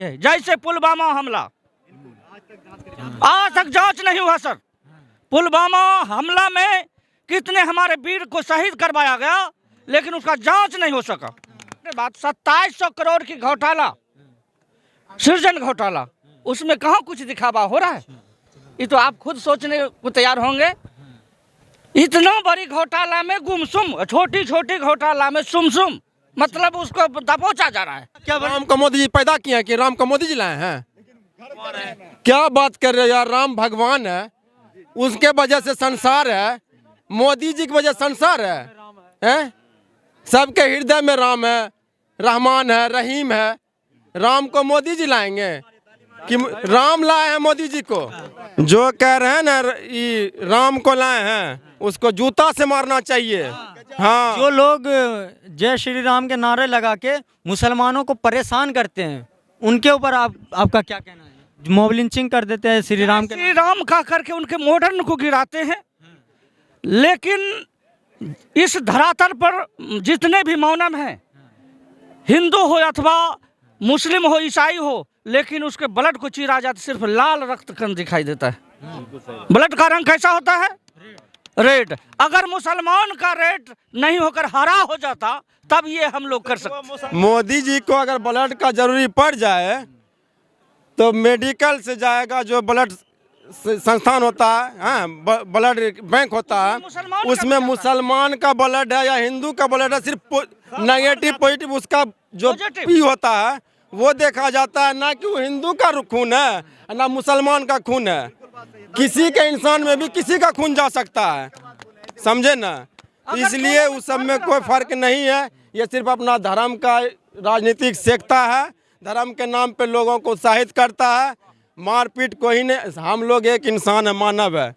है। जैसे पुलवामा हमला, आज तक जांच नहीं हुआ सर। पुलवामा हमला में कितने हमारे वीर को शहीद करवाया गया, लेकिन उसका जांच नहीं हो सका। बात 2700 करोड़ की घोटाला, सृजन घोटाला, उसमें कहाँ कुछ दिखावा हो रहा है? ये तो आप खुद सोचने को तैयार होंगे। इतना बड़ी घोटाला में गुमसुम, छोटी छोटी घोटाला में सुमसुम, मतलब उसको दबोचा जा रहा है। क्या राम को मोदी जी पैदा किए हैं कि राम को मोदी जी लाए हैं? क्या बात कर रहे हो यार? राम भगवान है, उसके वजह से संसार है। मोदी जी की वजह से संसार है? सबके हृदय में राम है, रहमान है, रहीम है। राम को मोदी जी लाएंगे कि राम लाए हैं मोदी जी को? जो कह रहे हैं ना राम को लाए हैं, उसको जूता से मारना चाहिए। हाँ, जो लोग जय श्री राम के नारे लगा के मुसलमानों को परेशान करते हैं, उनके ऊपर आपका क्या कहना है? मॉब लिंचिंग कर देते हैं श्री राम के, श्री राम का करके उनके मॉडर्न को गिराते हैं। लेकिन इस धरातल पर जितने भी मौनम हैं, हिंदू हो अथवा मुस्लिम हो, ईसाई हो, लेकिन उसके ब्लड को चीरा जाता, सिर्फ लाल रक्त कण दिखाई देता है। ब्लड का रंग कैसा होता है? रेड। अगर मुसलमान का रेड नहीं होकर हरा हो जाता, तब ये हम लोग कर सकते। मोदी जी को अगर ब्लड का जरूरी पड़ जाए तो मेडिकल से जाएगा, जो ब्लड संस्थान होता है, हाँ, ब्लड बैंक होता है, उसमें मुसलमान का ब्लड है या हिंदू का ब्लड है, सिर्फ नेगेटिव पॉजिटिव उसका जो पी होता है वो देखा जाता है, ना कि वो हिंदू का खून है ना मुसलमान का खून है। किसी के इंसान में भी किसी का खून जा सकता है, समझे ना? इसलिए उस सब में कोई फर्क नहीं है। ये सिर्फ अपना धर्म का राजनीतिक सेकता है, धर्म के नाम पे लोगों को उत्साहित करता है। मारपीट कोई नहीं, हम लोग एक इंसान है, मानव है।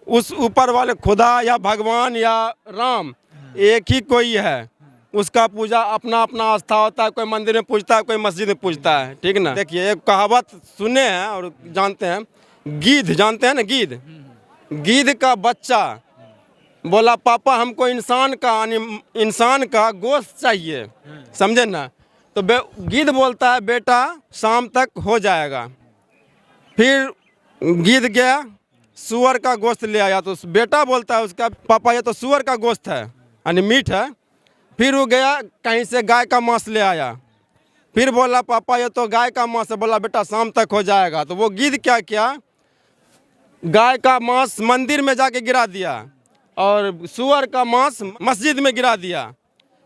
उस ऊपर वाले खुदा या भगवान या राम एक ही कोई है, उसका पूजा अपना अपना आस्था होता है। कोई मंदिर में पूजता है, कोई मस्जिद में पूजता है, ठीक ना? देखिए, एक कहावत सुने हैं और जानते हैं, गीध जानते हैं ना? गीध का बच्चा बोला, पापा हमको इंसान का गोश्त चाहिए, समझे ना? तो गीध बोलता है, बेटा शाम तक हो जाएगा। फिर गीध गया, सुअर का गोश्त ले आया, तो बेटा बोलता है उसका, पापा ये तो सुअर का गोश्त है, यानी मीट है। फिर वो गया कहीं से गाय का मांस ले आया, फिर बोला, पापा ये तो गाय का मांस है। बोला, बेटा शाम तक हो जाएगा। तो वो गीध क्या किया, गाय का मांस मंदिर में जाके गिरा दिया और सुअर का मांस मस्जिद में गिरा दिया।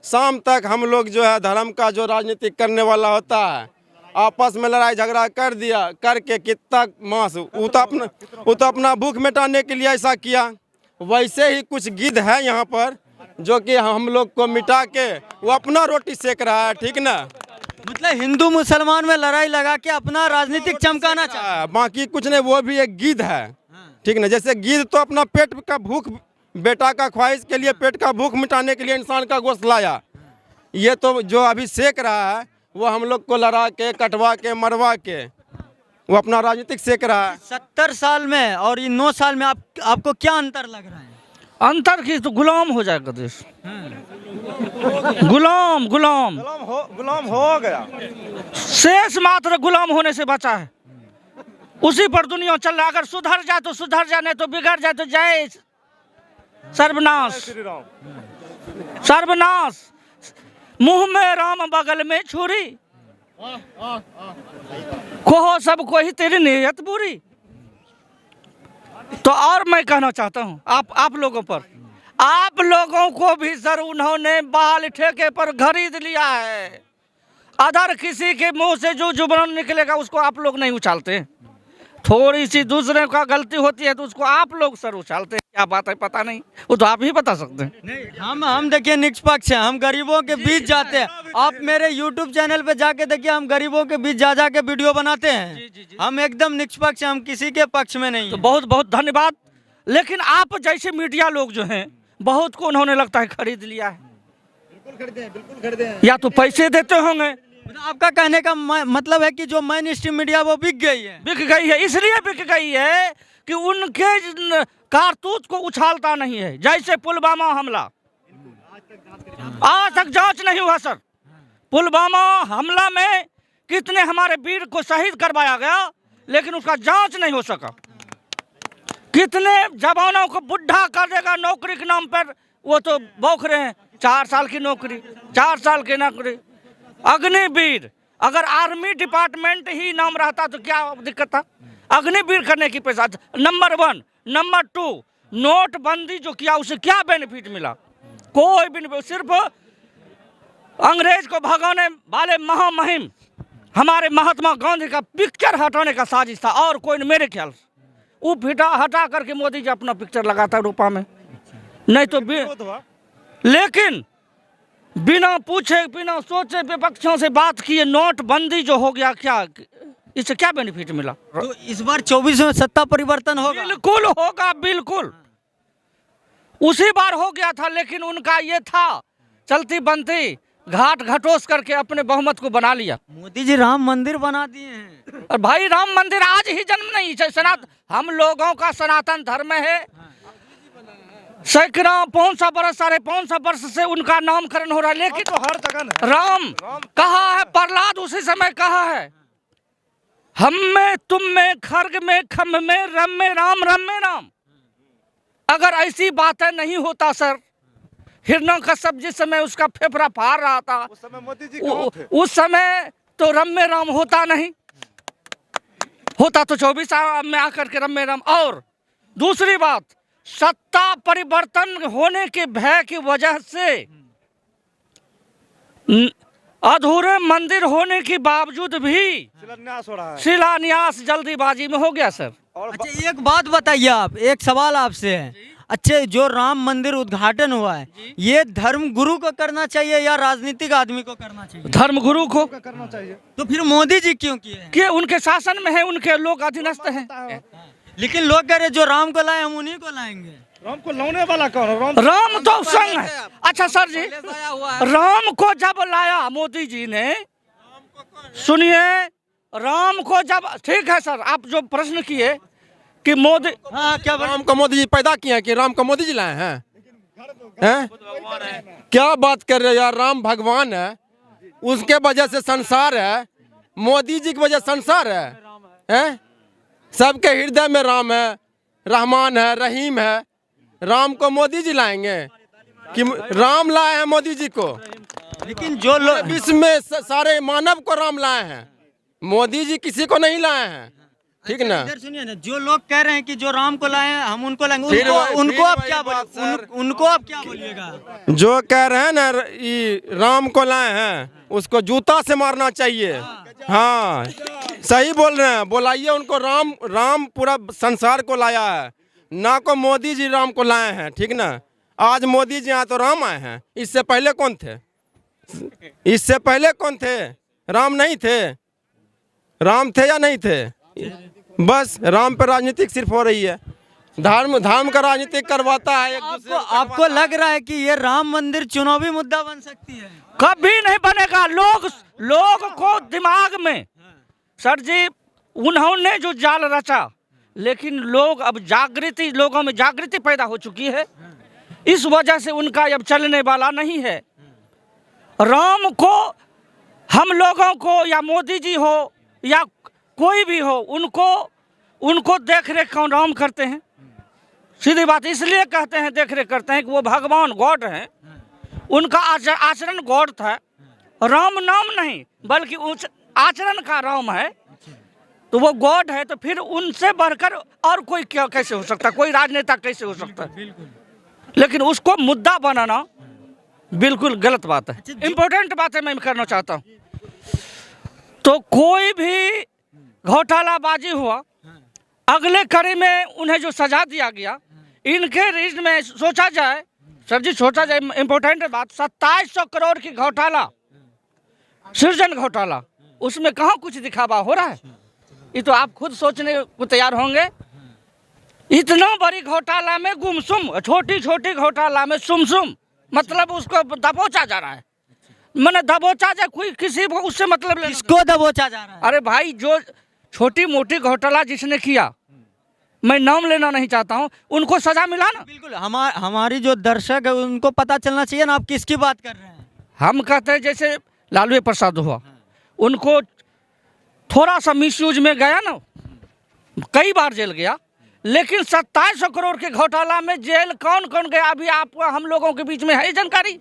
शाम तक हम लोग जो है धर्म का जो राजनीतिक करने वाला होता है, आपस में लड़ाई झगड़ा कर दिया, करके कितना मांस, वो तो अपना भूख मिटाने के लिए ऐसा किया। वैसे ही कुछ गिद्ध है यहाँ पर जो कि हम लोग को मिटा के वो अपना रोटी सेक रहा है, ठीक ना? मतलब हिंदू मुसलमान में लड़ाई लगा के अपना राजनीतिक चमकाना चाहता है, बाकी कुछ नहीं। वो भी एक गिद्ध है, ठीक ना? जैसे गिद्ध तो अपना पेट का भूख, बेटा का ख्वाहिश के लिए, पेट का भूख मिटाने के लिए इंसान का गोश्त लाया। ये तो जो अभी सेक रहा है वो हम लोग को लड़ा के, कटवा के, मरवा के वो अपना राजनीतिक सेक रहा है। 70 साल में और इन 9 साल में आपको क्या अंतर लग रहा है? अंतर की तो गुलाम हो जाएगा देश। गुलाम हो गया, शेष मात्र गुलाम होने से बचा है। उसी पर दुनिया चल रहा है। अगर सुधर जाए तो सुधर जाए, नहीं तो बिगड़ जाए तो जाए सर्वनाश। सर्वनाश। मुंह में राम बगल में छुरी, कहो सब कोई तेरी नीयत बुरी। तो और मैं कहना चाहता हूँ आप लोगों पर, आप लोगों को भी सर उन्होंने बाल ठेके पर खरीद लिया है। अदर किसी के मुंह से जो जुबान निकलेगा उसको आप लोग नहीं उछालते। थोड़ी सी दूसरे का गलती होती है तो उसको आप लोग सर उछालते हैं। क्या बात है पता नहीं, वो तो आप ही बता सकते हैं। नहीं, हम देखिए निष्पक्ष हैं, हम गरीबों के बीच जाते हैं। आप मेरे YouTube चैनल पे जाके देखिए, हम गरीबों के बीच जा के वीडियो बनाते हैं। जी। हम एकदम निष्पक्ष हैं, हम किसी के पक्ष में नहीं। तो बहुत बहुत धन्यवाद। लेकिन आप जैसे मीडिया लोग जो हैं, बहुत को उन्होंने लगता है खरीद लिया है। बिल्कुल खरीदे हैं। या तो पैसे देते होंगे। आपका कहने का मतलब है कि जो मेन स्ट्रीम मीडिया वो बिक गई है। इसलिए बिक गई है कि उनके कारतूस को उछालता नहीं है। जैसे पुलवामा हमला, आज तक जांच नहीं हुआ सर। पुलवामा हमला में कितने हमारे वीर को शहीद करवाया गया, लेकिन उसका जांच नहीं हो सका। कितने जवानों को बुढ़ा कर देगा नौकरी के नाम पर, वो तो बौख रहे हैं। 4 साल की नौकरी, 4 साल की नौकरी। अग्निवीर, अगर आर्मी डिपार्टमेंट ही नाम रहता तो क्या दिक्कत था? अग्निवीर करने की पैसा। नंबर 1। नंबर 2, नोटबंदी जो किया उससे क्या बेनिफिट मिला? कोई बेनिफिट। सिर्फ अंग्रेज को भगाने वाले महामहिम हमारे महात्मा गांधी का पिक्चर हटाने का साजिश था, और कोई नहीं। मेरे ख्याल से वो हटा करके मोदी जी अपना पिक्चर लगाता रूपा में, नहीं तो लेकिन बिना पूछे बिना सोचे विपक्षों से बात किए नोटबंदी जो हो गया, क्या इससे क्या बेनिफिट मिला? तो इस बार 24 में सत्ता परिवर्तन होगा? बिल्कुल होगा, बिल्कुल। उसी बार हो गया था, लेकिन उनका ये था चलती बनती घाट घटोस करके अपने बहुमत को बना लिया। मोदी जी राम मंदिर बना दिए हैं। और भाई राम मंदिर आज ही जन्म नहीं है, हम लोगों का सनातन धर्म है। सैकड़ों 500 वर्ष 550 वर्ष से उनका नामकरण हो रहा है, लेकिन तो हर जगह राम कहा है प्रहलाद उसी समय कहा है, हम में तुम में खर्ग में खम्भ में रम में राम। अगर ऐसी बातें नहीं होता सर, हिरण्यकश्यप जिस समय उसका फेफड़ा फाड़ रहा था, उस समय मोदी जी कहाँ थे? उस समय तो रम में राम होता नहीं, होता तो 24 में आकर के रम में राम। और दूसरी बात, सत्ता परिवर्तन होने के भय की वजह से अधूरे मंदिर होने के बावजूद भी शिलान्यास हो रहा है। शिलान्यास जल्दीबाजी में हो गया सर। अच्छा एक बात बताइए आप, एक सवाल आपसे है। अच्छा जो राम मंदिर उद्घाटन हुआ है, ये धर्म गुरु को करना चाहिए या राजनीतिक आदमी को करना चाहिए? धर्म गुरु को करना चाहिए। तो फिर मोदी जी क्यों किए हैं? कि उनके शासन में है, उनके लोग अधीनस्थ हैं। लेकिन लोग कह रहे जो राम को लाए हम उन्हीं को लाएंगे। राम को लाने वाला कौन है? राम तो संग है। अच्छा सर जी, राम को जब लाया मोदी जी ने, सुनिए, राम को जब, ठीक है सर, आप जो प्रश्न किए कि मोदी, हाँ क्या राम को मोदी जी पैदा किए हैं कि राम को मोदी जी लाए हैं? क्या बात कर रहे हो यार? राम भगवान है, उसके वजह से संसार है। मोदी जी की वजह से संसार है? सबके हृदय में राम है, रहमान है, रहीम है। राम को मोदी जी लाएंगे कि राम लाए हैं मोदी जी को? लेकिन जो लोग विश्व में सारे मानव को राम लाए हैं, मोदी जी किसी को नहीं लाए हैं, ठीक ना? इधर सुनिए ना, जो लोग कह रहे हैं कि जो राम को लाए हैं हम उनको लाएंगे, फिर उनको आप वही क्या बात, सर। उनको आप क्या बोलिएगा? जो कह रहे हैं ना ये राम को लाए हैं, उसको जूता से मारना चाहिए। हाँ सही बोल रहे हैं, बुलाइए उनको। राम पूरा संसार को लाया है, ना को मोदी जी राम को लाए हैं, ठीक ना? आज मोदी जी यहाँ तो राम आए हैं, इससे पहले कौन थे? इससे पहले कौन थे? राम नहीं थे? राम थे या नहीं थे? बस राम पे राजनीतिक सिर्फ हो रही है, धर्म का राजनीतिक करवाता है एक दूसरे को। आपको लग रहा है कि ये राम मंदिर चुनावी मुद्दा बन सकती है? कभी नहीं बनेगा। लोग को दिमाग में सर जी उन्होंने जो जाल रचा, लेकिन लोग अब जागृति, लोगों में जागृति पैदा हो चुकी है, इस वजह से उनका अब चलने वाला नहीं है। राम को हम लोगों को या मोदी जी हो या कोई भी हो, उनको देख रेख कौन? राम करते हैं। सीधी बात, इसलिए कहते हैं देख रेख करते हैं कि वो भगवान गॉड हैं, उनका आचरण गॉड था। राम नाम नहीं बल्कि उस आचरण का राम है, तो वो गॉड है। तो फिर उनसे बढ़कर और कोई क्या कैसे हो सकता है? कोई राजनेता कैसे हो सकता है? लेकिन उसको मुद्दा बनाना बिल्कुल गलत बात है। इम्पोर्टेंट बातें मैं करना चाहता हूँ। तो कोई भी घोटालाबाजी हुआ, अगले कड़ी में उन्हें जो सजा दिया गया, इनके रीज में सोचा जाए सर जी, सोचा जाए, इम्पोर्टेंट बात, 2700 करोड़ की घोटाला, सृजन घोटाला, उसमें कहाँ कुछ दिखावा हो रहा है? ये तो आप खुद सोचने को तैयार होंगे। इतना बड़ी घोटाला में गुमसुम, छोटी छोटी घोटाला में सुमसुम, मतलब उसको दबोचा जा रहा है। मैंने दबोचा जाए, कोई किसी को उससे मतलब लेना। किसको दबोचा जा रहा है? अरे भाई, जो छोटी मोटी घोटाला जिसने किया, मैं नाम लेना नहीं चाहता हूँ, उनको सजा मिला ना। बिल्कुल, हमारी जो दर्शक है उनको पता चलना चाहिए ना आप किसकी बात कर रहे हैं। हम कहते हैं जैसे लालू प्रसाद हुआ, उनको थोड़ा सा मिसयूज में गया ना, कई बार जेल गया, लेकिन 2700 करोड़ के घोटाला में जेल कौन कौन गया अभी आप हम लोगों के बीच में है जानकारी?